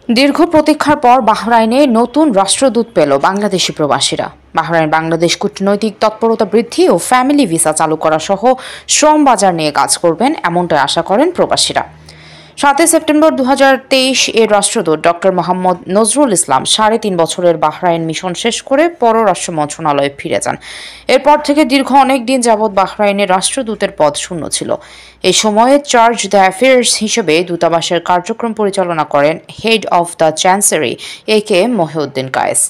দীর্ঘ প্রতীক্ষার পর বাহরাইনে নতুন রাষ্ট্রদূত পেল বাংলাদেশি প্রবাসীরা। বাহরাইন বাংলাদেশ কূটনৈতিক তৎপরতা বৃদ্ধি ও ফ্যামিলি ভিসা চালু করা সহ শ্রম বাজার নিয়ে কাজ করবেন, এমনটাই আশা করেন প্রবাসীরা। 7 সেপ্টেম্বর 2023 এর রাষ্ট্রদূত ডক্টর মোহাম্মদ নজরুল ইসলাম 3.5 বছরের বাহরাইন মিশন শেষ করে পররাষ্ট্র মন্ত্রণালয়ে ফিরে যান। এরপর থেকে দীর্ঘ অনেক দিন যাবৎ বাহরাইনের রাষ্ট্রদূতের পদ শূন্য ছিল। এই সময়ে চার্জ দ্য অ্যাফেয়ার্স হিসেবে দূতাবাসের কার্যক্রম পরিচালনা করেন head of the chancery AKM Mohiuddin Kayes.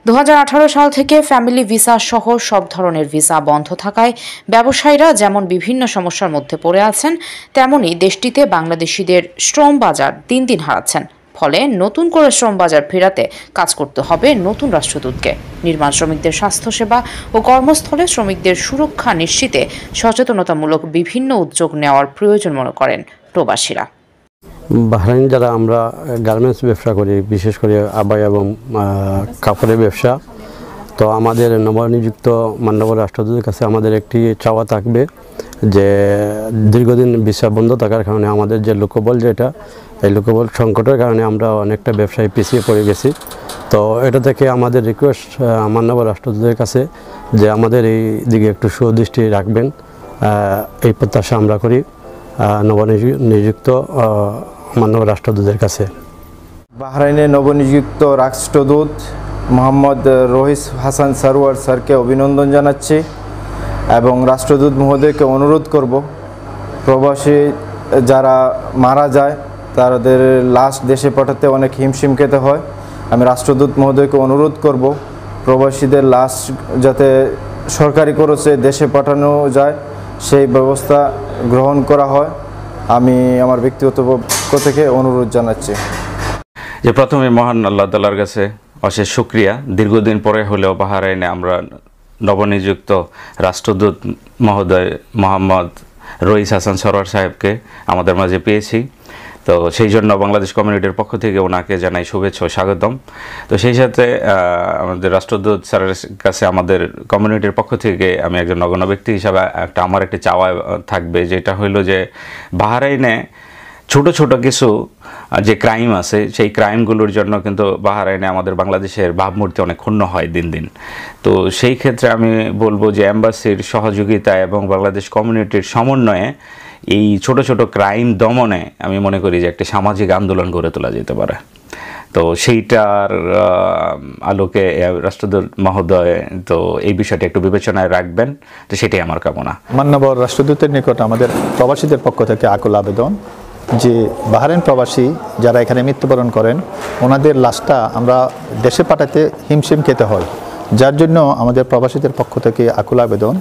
2018 সাল থেকে ফ্যামিলি ভিসা সহ সব ধরনের ভিসা বন্ধ থাকায় ব্যবসায়ীরা যেমন বিভিন্ন সমস্যার মধ্যে পড়ে আছেন, তেমনি দেশটিতে বাংলাদেশিদের শ্রম বাজার দিন দিন হারাচ্ছেন। ফলে নতুন করে শ্রম বাজার ফেরাতে কাজ করতে হবে নতুন রাষ্ট্রদূতকে। নির্মাণ শ্রমিকদের স্বাস্থ্যসেবা ও কর্মস্থলে শ্রমিকদের সুরক্ষা নিশ্চিতে সচেতনতামূলক বিভিন্ন উদ্যোগ নেওয়ার প্রয়োজন মনে করেন প্রবাসীরা। বাহরাইন যারা আমরা গার্মেন্টস ব্যবসা করি, বিশেষ করে আবায়া এবং কাপড়ের ব্যবসা, তো আমাদের নবনিযুক্ত মাননীয় রাষ্ট্রদূতের কাছে আমাদের একটি চাওয়া থাকবে যে দীর্ঘদিন ভিসা বন্ধ থাকার কারণে আমাদের যে লোকবল, এই লোকবল সংকটের কারণে আমরা অনেকটা ব্যবসায় পিছিয়ে পড়ে গেছি। তো এটা থেকে আমাদের রিকোয়েস্ট মাননীয় রাষ্ট্রদূতের কাছে যে আমাদের এই দিকে একটু সুদৃষ্টি রাখবেন, এই প্রত্যাশা আমরা করি নবনিযুক্ত মাননীয় রাষ্ট্রদূতের কাছে। বাহরাইনের নবনিযুক্ত রাষ্ট্রদূত মোহাম্মদ রহিস হাসান সারওয়ার স্যারকে অভিনন্দন জানাচ্ছি এবং রাষ্ট্রদূত মহোদয়কে অনুরোধ করব, প্রবাসী যারা মারা যায় তাদের লাশ দেশে পাঠাতে অনেক হিমশিম খেতে হয়। আমি রাষ্ট্রদূত মহোদয়কে অনুরোধ করব প্রবাসীদের লাশ যাতে সরকারি খরচে দেশে পাঠানো যায় সেই ব্যবস্থা গ্রহণ করা হয়। আমি আমার ব্যক্তিগত পক্ষ থেকে অনুরোধ জানাচ্ছি। যে প্রথমে মহান আল্লাহ তাআলার কাছে অশেষ শুকরিয়া, দীর্ঘদিন পরে হলেও বাহরাইনে আমরা নবনিযুক্ত রাষ্ট্রদূত মহোদয় মোহাম্মদ রহিস হাসান সরওয়ার সাহেবকে আমাদের মাঝে পেয়েছি। তো সেই জন্য বাংলাদেশ কমিউনিটির পক্ষ থেকে ওনাকে জানাই শুভেচ্ছা ও স্বাগতম। তো সেই সাথে আমাদের রাষ্ট্রদূত স্যারের কাছে আমাদের কমিউনিটির পক্ষ থেকে আমি একজন নগণ্য ব্যক্তি হিসাবে আমার একটি চাওয়া থাকবে, যেটা হইল যে বাহরাইনে ছোট ছোট কিছু যে ক্রাইম আছে সেই ক্রাইমগুলোর জন্য কিন্তু বাহরাইনে আমাদের বাংলাদেশের ভাবমূর্তি অনেক ক্ষুণ্ণ হয় দিন দিন। তো সেই ক্ষেত্রে আমি বলবো যে এম্বাসির সহযোগিতা এবং বাংলাদেশ কমিউনিটির সমন্বয়ে এই ছোট ছোট ক্রাইম দমনে আমি মনে করি যে একটি সামাজিক আন্দোলন গড়ে তোলা যেতে পারে। তো সেইটার আলোকে রাষ্ট্রদূত মহোদয় তো এই বিষয়টি একটু বিবেচনায় রাখবেন, তো সেটাই আমার কামনা। মাননীয় রাষ্ট্রদূতের নিকট আমাদের প্রবাসীদের পক্ষ থেকে আকুল আবেদন যে বাহরাইন প্রবাসী যারা এখানে মৃত্যুবরণ করেন ওনাদের লাশটা আমরা দেশে পাঠাতে হিমশিম খেতে হয়, যার জন্য আমাদের প্রবাসীদের পক্ষ থেকে আকুল আবেদন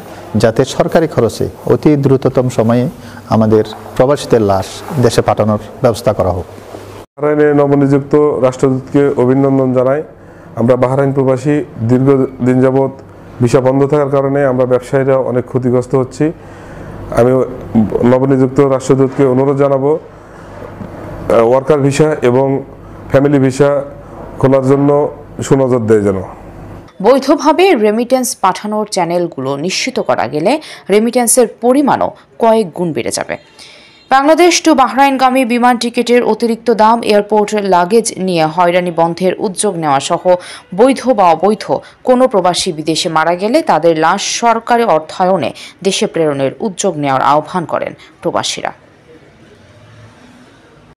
যাতে সরকারি খরচে অতি দ্রুততম সময়ে আমাদের প্রবাসীদের লাশ দেশে পাঠানোর ব্যবস্থা করা হোক। বাহরাইনের নবনিযুক্ত রাষ্ট্রদূতকে অভিনন্দন জানাই। আমরা বাহরাইন প্রবাসী দীর্ঘদিন যাবৎ ভিসা বন্ধ থাকার কারণে আমরা ব্যবসায়ীরা অনেক ক্ষতিগ্রস্ত হচ্ছি। আমি নবনিযুক্ত রাষ্ট্রদূতকে অনুরোধ জানাবো ওয়ার্কার ভিসা এবং ফ্যামিলি ভিসা খোলার জন্য সুনজর দেয় যেন। বৈধভাবে রেমিটেন্স পাঠানোর চ্যানেলগুলো নিশ্চিত করা গেলে রেমিটেন্সের পরিমাণও কয়েক গুণ বেড়ে যাবে। বাংলাদেশ টু বাহরাইনগামী বিমান টিকিটের অতিরিক্ত দাম, এয়ারপোর্টের লাগেজ নিয়ে হয়রানি বন্ধের উদ্যোগ নেওয়া সহ বৈধ বা অবৈধ কোনো প্রবাসী বিদেশে মারা গেলে তাদের লাশ সরকারি অর্থায়নে দেশে প্রেরণের উদ্যোগ নেওয়ার আহ্বান করেন প্রবাসীরা।